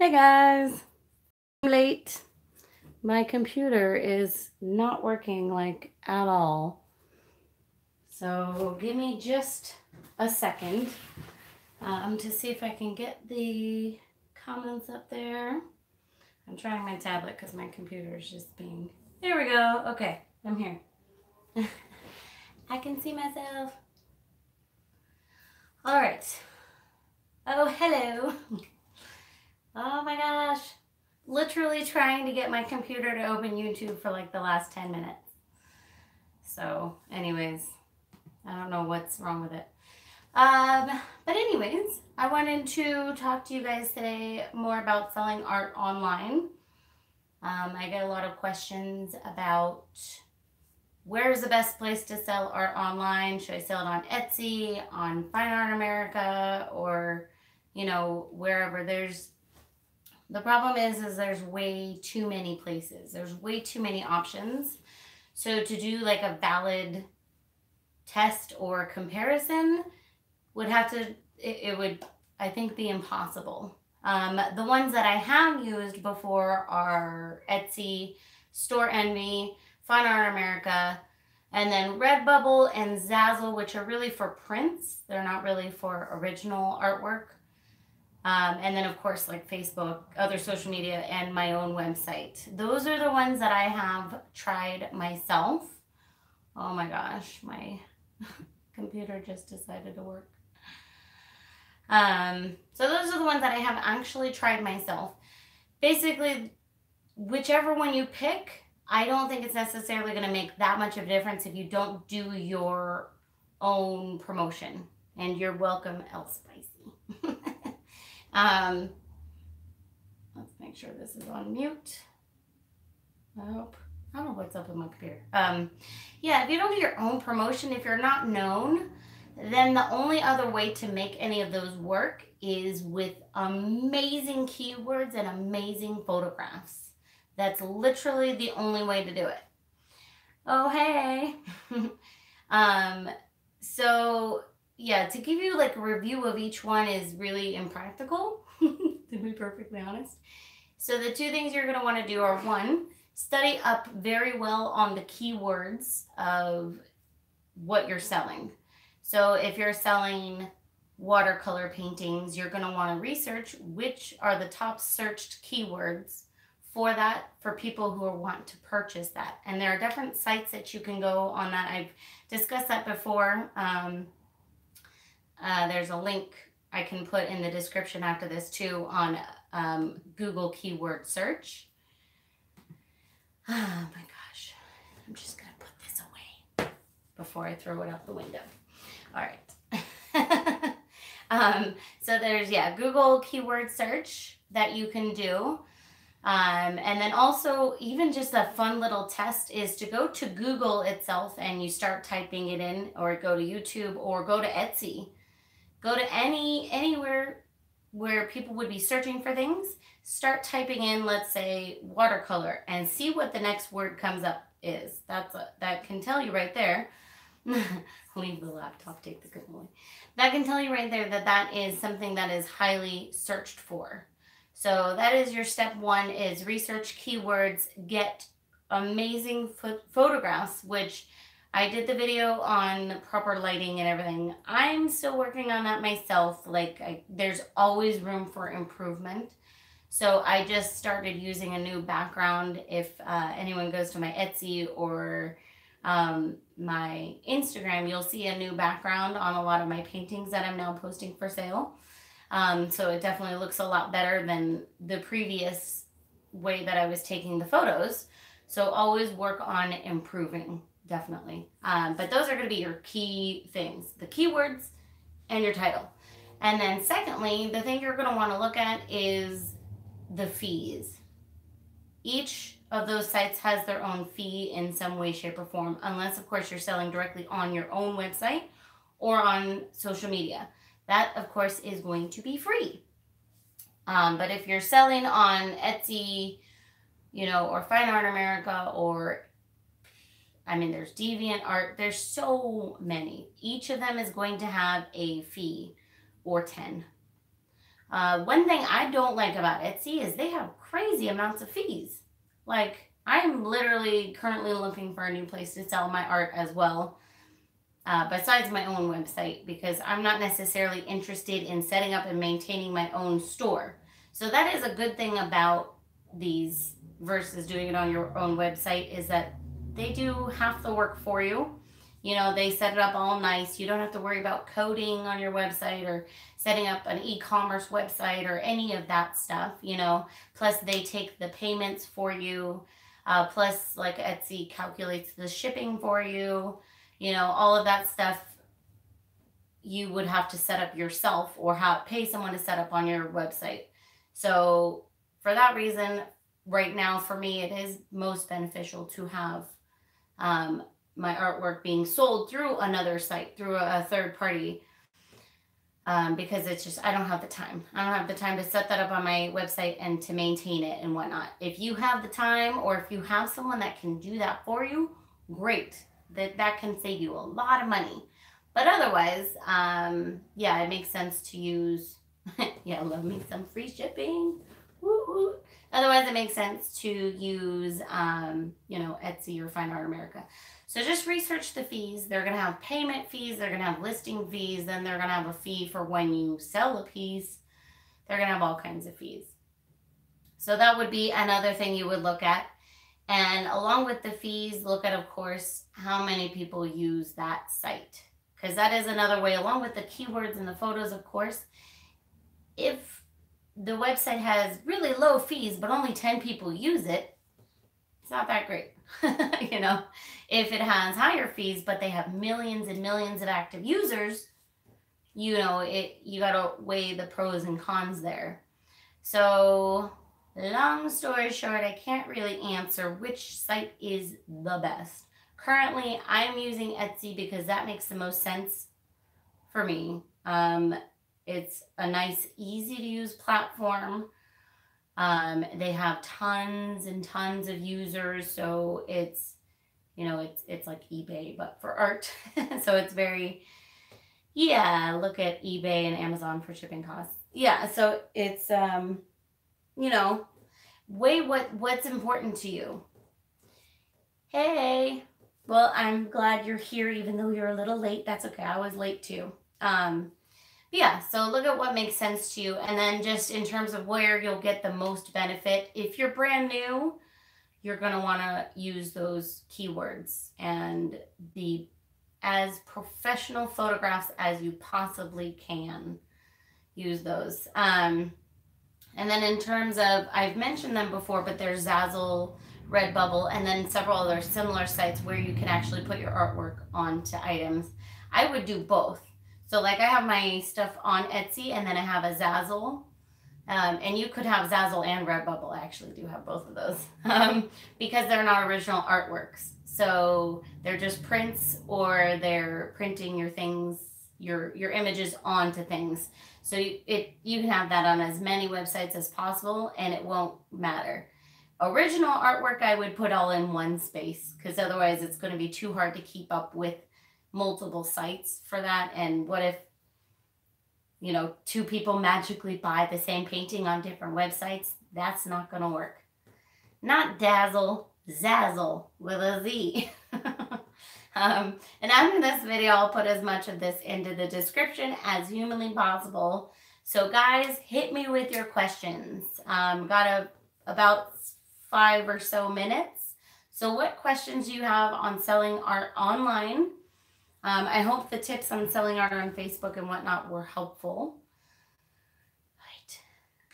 Hey guys, I'm late. My computer is not working like at all. So give me just a second to see if I can get the comments up there. I'm trying my tablet because my computer is just being... There we go. Okay, I'm here. I can see myself. All right. Oh, hello. Oh my gosh. Literally trying to get my computer to open YouTube for like the last 10 minutes. So anyways, I don't know what's wrong with it. But anyways, I wanted to talk to you guys today more about selling art online. I get a lot of questions about where's the best place to sell art online? Should I sell it on Etsy, on Fine Art America, or, you know, wherever. The problem is there's way too many places. There's way too many options. So to do like a valid test or comparison would have to, it would, I think, be impossible. The ones that I have used before are Etsy, Store Envy, Fine Art America, and then Redbubble and Zazzle, which are really for prints. They're not really for original artwork. And then, of course, like Facebook, other social media, and my own website. Those are the ones that I have tried myself. Oh my gosh, my computer just decided to work. So those are the ones that I have actually tried myself. Basically, whichever one you pick, I don't think it's necessarily going to make that much of a difference if you don't do your own promotion. And you're welcome, El Spicy. Let's make sure this is on mute. I don't know what's up with my computer. Yeah, if you don't do your own promotion, if you're not known, then the only other way to make any of those work is with amazing keywords and amazing photographs. That's literally the only way to do it. Oh, hey. So yeah, to give you like a review of each one is really impractical, to be perfectly honest. So the two things you're going to want to do are, one, study up very well on the keywords of what you're selling. So if you're selling watercolor paintings, you're going to want to research which are the top searched keywords for that, for people who want to purchase that. And there are different sites that you can go on that. I've discussed that before. There's a link I can put in the description after this too on Google keyword search. Oh my gosh. I'm just going to put this away before I throw it out the window. All right. So there's, yeah, Google keyword search that you can do. And then also, even just a fun little test is to go to Google itself and you start typing it in, or go to YouTube, or go to Etsy. Go to anywhere where people would be searching for things. Start typing in, let's say, watercolor, and see what the next word comes up is. That can tell you right there. Leave the laptop, take the cannoli. That can tell you right there that that is something that is highly searched for. So that is your step one, is research keywords, get amazing photographs, which I did the video on proper lighting and everything. I'm still working on that myself. There's always room for improvement. So I just started using a new background. If anyone goes to my Etsy or my Instagram, you'll see a new background on a lot of my paintings that I'm now posting for sale. So it definitely looks a lot better than the previous way that I was taking the photos. So always work on improving, definitely. But those are going to be your key things, the keywords and your title. And then secondly, the thing you're going to want to look at is the fees. Each of those sites has their own fee in some way, shape, or form, unless, of course, you're selling directly on your own website or on social media. That, of course, is going to be free. But if you're selling on Etsy, you know, or Fine Art America, or, I mean, there's DeviantArt, there's so many. Each of them is going to have a fee, or 10. One thing I don't like about Etsy is they have crazy amounts of fees. Like, I'm literally currently looking for a new place to sell my art as well, besides my own website, because I'm not necessarily interested in setting up and maintaining my own store. So that is a good thing about these versus doing it on your own website, is that they do half the work for you. You know, they set it up all nice. You don't have to worry about coding on your website or setting up an e-commerce website or any of that stuff, you know. Plus, they take the payments for you. Plus, like, Etsy calculates the shipping for you. You know, all of that stuff you would have to set up yourself or pay someone to set up on your website. So for that reason, right now for me, it is most beneficial to have my artwork being sold through another site, through a third party, because it's just, I don't have the time. I don't have the time to set that up on my website and to maintain it and whatnot. If you have the time, or if you have someone that can do that for you, great. That can save you a lot of money. But otherwise, yeah, it makes sense to use, yeah, love me some free shipping. Woo-hoo. Otherwise, it makes sense to use, you know, Etsy or Find Art America. So just research the fees. They're going to have payment fees. They're going to have listing fees. Then they're going to have a fee for when you sell a piece. They're going to have all kinds of fees. So that would be another thing you would look at. And along with the fees, look at, of course, how many people use that site. Because that is another way, along with the keywords and the photos, of course. If the website has really low fees, but only 10 people use it, it's not that great. You know, if it has higher fees, but they have millions and millions of active users, you know, you got to weigh the pros and cons there. So long story short, I can't really answer which site is the best. Currently, I'm using Etsy because that makes the most sense for me. It's a nice, easy to use platform. They have tons and tons of users, so it's, you know, it's like eBay, but for art. So it's very, yeah, look at eBay and Amazon for shipping costs. Yeah, so it's, you know, weigh what's important to you. Hey, well, I'm glad you're here, even though you're a little late. That's okay. I was late too. Yeah, so look at what makes sense to you. And then just in terms of where you'll get the most benefit, if you're brand new, you're going to want to use those keywords and be as professional photographs as you possibly can. Use those. And then in terms of, I've mentioned them before, but there's Zazzle, Redbubble, and then several other similar sites where you can actually put your artwork onto items. I would do both. So like I have my stuff on Etsy, and then I have a Zazzle. And you could have Zazzle and Redbubble. I actually do have both of those because they're not original artworks. So they're just prints, or they're printing your things, your images onto things. So you can have that on as many websites as possible, and it won't matter. Original artwork I would put all in one space, because otherwise it's going to be too hard to keep up with multiple sites for that. And what if, you know, two people magically buy the same painting on different websites? That's not going to work. Not Dazzle, Zazzle with a Z. And after this video, I'll put as much of this into the description as humanly possible. So guys, hit me with your questions. Got about 5 or so minutes. So what questions do you have on selling art online? I hope the tips on selling art on Facebook and whatnot were helpful. Right.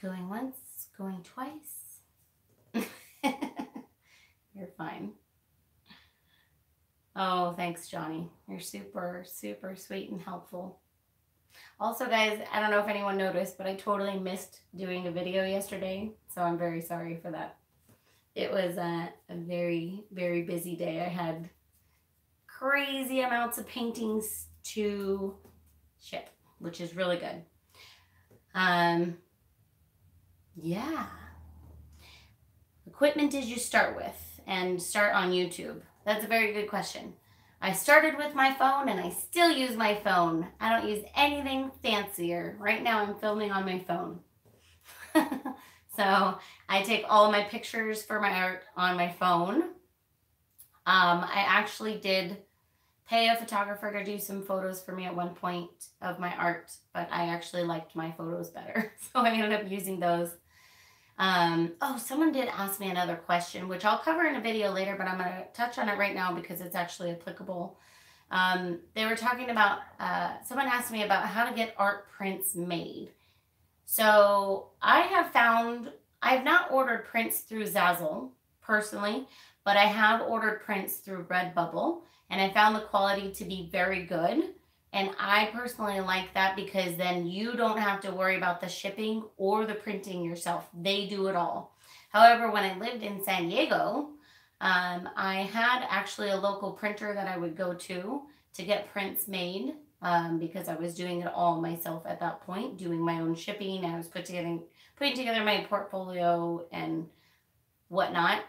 Going once, going twice. You're fine. Oh, thanks, Johnny. You're super, super sweet and helpful. Also, guys, I don't know if anyone noticed, but I totally missed doing a video yesterday, so I'm very sorry for that. It was a very, very busy day. I had crazy amounts of paintings to ship, which is really good. Yeah. Equipment did you start with and start on YouTube? That's a very good question. I started with my phone and I still use my phone. I don't use anything fancier. Right now I'm filming on my phone. So I take all of my pictures for my art on my phone. I actually did pay a photographer to do some photos for me at one point of my art, but I actually liked my photos better. So I ended up using those. Oh, someone did ask me another question, which I'll cover in a video later, but I'm going to touch on it right now because it's actually applicable. They were talking about, someone asked me about how to get art prints made. So I have not ordered prints through Zazzle personally, but I have ordered prints through Redbubble, and I found the quality to be very good. And I personally like that because then you don't have to worry about the shipping or the printing yourself. They do it all. However, when I lived in San Diego, I had actually a local printer that I would go to get prints made because I was doing it all myself at that point, doing my own shipping. I was putting together my portfolio and whatnot.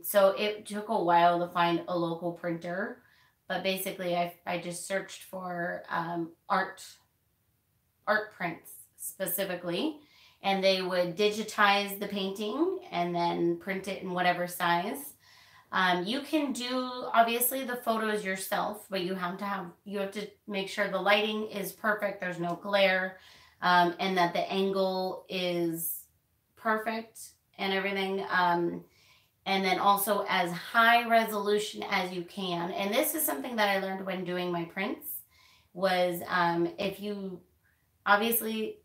So it took a while to find a local printer. But basically, I just searched for art prints specifically, and they would digitize the painting and then print it in whatever size. You can do obviously the photos yourself, but you have to make sure the lighting is perfect. There's no glare, and that the angle is perfect and everything. And then also as high resolution as you can. And this is something that I learned when doing my prints was if you, obviously,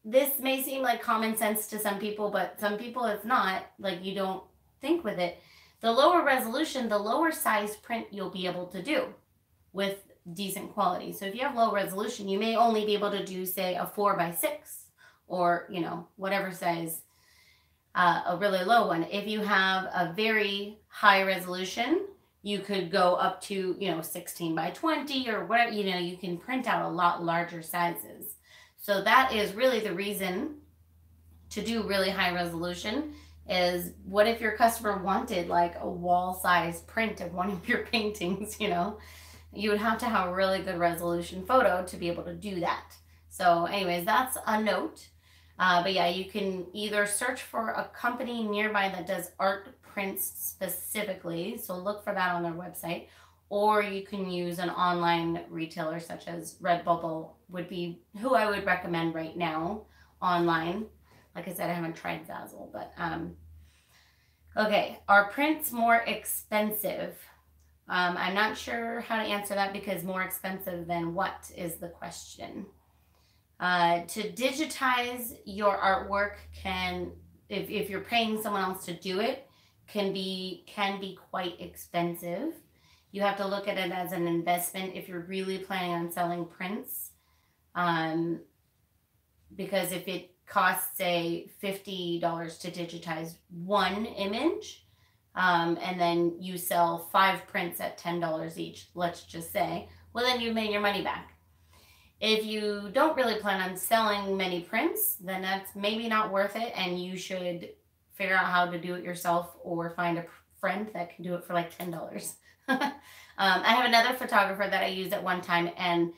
this may seem like common sense to some people, but some people it's not, like you don't think with it. The lower resolution, the lower size print you'll be able to do with decent quality. So if you have low resolution, you may only be able to do, say, a 4x6 or, whatever size. A really low one. If you have a very high resolution, you could go up to 16x20 or whatever. You can print out a lot larger sizes. So that is really the reason to do really high resolution. Is what if your customer wanted like a wall size print of one of your paintings? You would have to have a really good resolution photo to be able to do that. So anyways, that's a note. But yeah, you can either search for a company nearby that does art prints specifically. So look for that on their website. Or you can use an online retailer such as Redbubble would be who I would recommend right now online. Like I said, I haven't tried Zazzle, but okay. Are prints more expensive? I'm not sure how to answer that because more expensive than what is the question. To digitize your artwork if you're paying someone else to do it, can be quite expensive. You have to look at it as an investment if you're really planning on selling prints. Because if it costs, say, $50 to digitize one image, and then you sell 5 prints at $10 each, let's just say, well, then you've made your money back. If you don't really plan on selling many prints, then that's maybe not worth it, and you should figure out how to do it yourself or find a friend that can do it for like $10. I have another photographer that I used at one time, and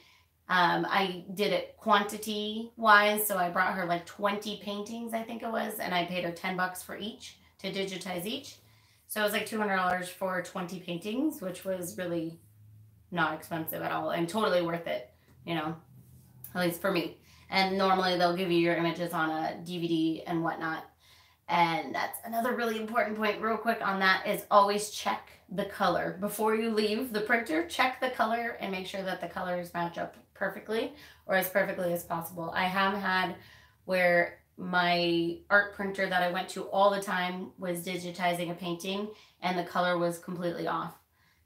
I did it quantity-wise, so I brought her like 20 paintings, I think it was, and I paid her $10 for each to digitize each. So it was like $200 for 20 paintings, which was really not expensive at all and totally worth it, at least for me. And normally they'll give you your images on a DVD and whatnot. And that's another really important point real quick on that is always check the color. Before you leave the printer, check the color and make sure that the colors match up perfectly or as perfectly as possible. I have had where my art printer that I went to all the time was digitizing a painting and the color was completely off.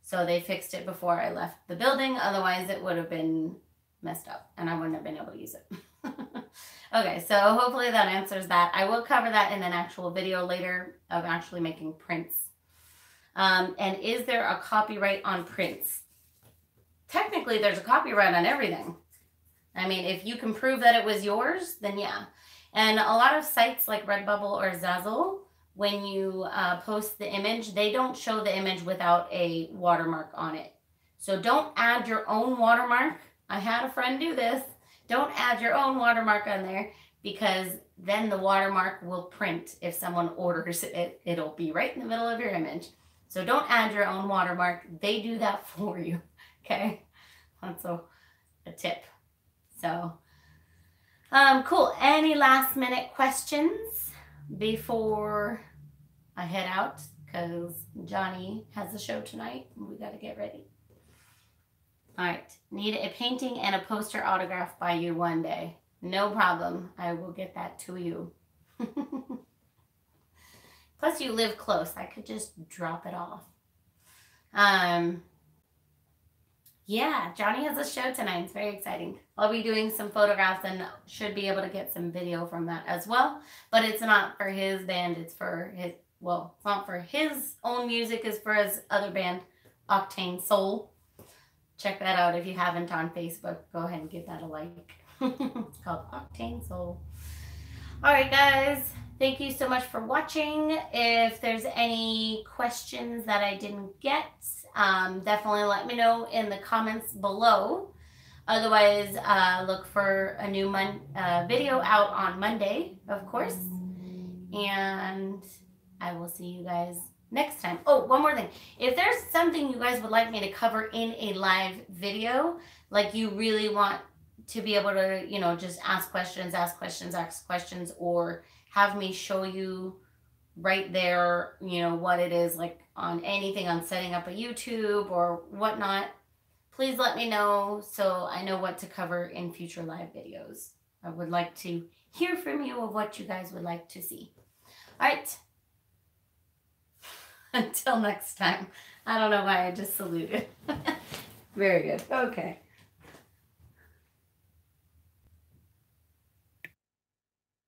So they fixed it before I left the building. Otherwise it would have been messed up and I wouldn't have been able to use it. Okay, so hopefully that answers that. I will cover that in an actual video later of actually making prints. And is there a copyright on prints? Technically, there's a copyright on everything. I mean, if you can prove that it was yours, then yeah. And a lot of sites like Redbubble or Zazzle, when you post the image, they don't show the image without a watermark on it. So don't add your own watermark. I had a friend do this. Don't add your own watermark on there, because then the watermark will print. If someone orders it, it'll be right in the middle of your image. So don't add your own watermark. They do that for you. Okay, that's a tip. So cool. Any last minute questions before I head out? Because Johnny has a show tonight and we got to get ready. All right. Need a painting and a poster autographed by you one day. No problem. I will get that to you. Plus you live close. I could just drop it off. Yeah, Johnny has a show tonight. It's very exciting. I'll be doing some photographs and should be able to get some video from that as well. But it's not for his band. It's for his, well, it's not for his own music. It's for his other band, Octane Soul. Check that out if you haven't on Facebook. Go ahead and give that a like. It's called Octane Soul. All right, guys. Thank you so much for watching. If there's any questions that I didn't get, definitely let me know in the comments below. Otherwise, look for a new video out on Monday, of course. And I will see you guys next time. Oh, one more thing. If there's something you guys would like me to cover in a live video, like you really want to be able to, you know, just ask questions, or have me show you right there, you know, what it is, like on anything, on setting up a YouTube or whatnot, please let me know so I know what to cover in future live videos. I would like to hear from you of what you guys would like to see. All right. Until next time. I don't know why I just saluted. Very good. Okay.